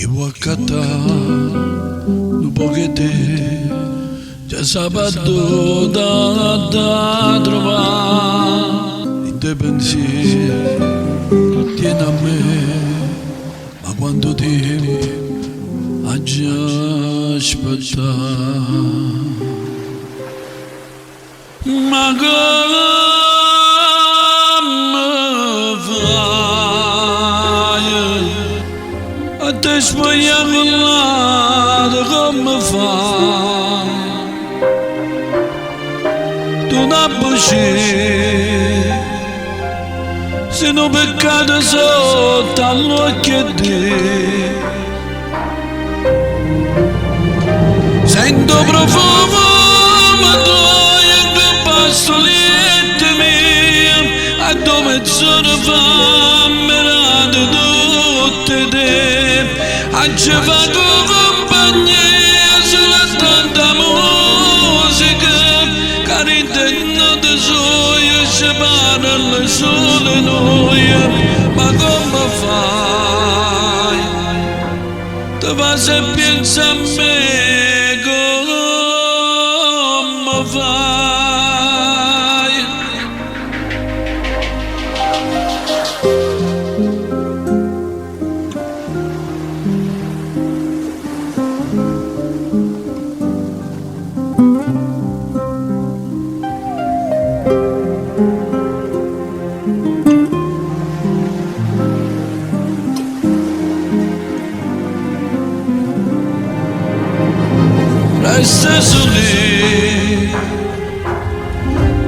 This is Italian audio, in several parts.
Kiwakata Nubogete Già sabato da trovare i tuoi pensieri tieni a me ma quanto tempo ha già aspettato ma come fai a te spogliare come fai tu non puoi se non peccato sotto all'occhio di sento profumo ma tu che passo liette mie a dove mezz'ora fa mirate tutte te a ci fatto compagnia solo tanta musica carita notte soia ci parla solo noi ma come fai te vas e pensa a me come fai resta lì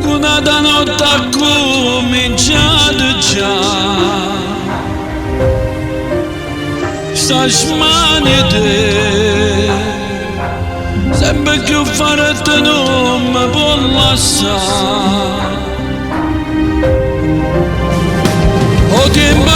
una da notte ha cominciato già sta smanite sempre più forte non mi può lasciare o tempo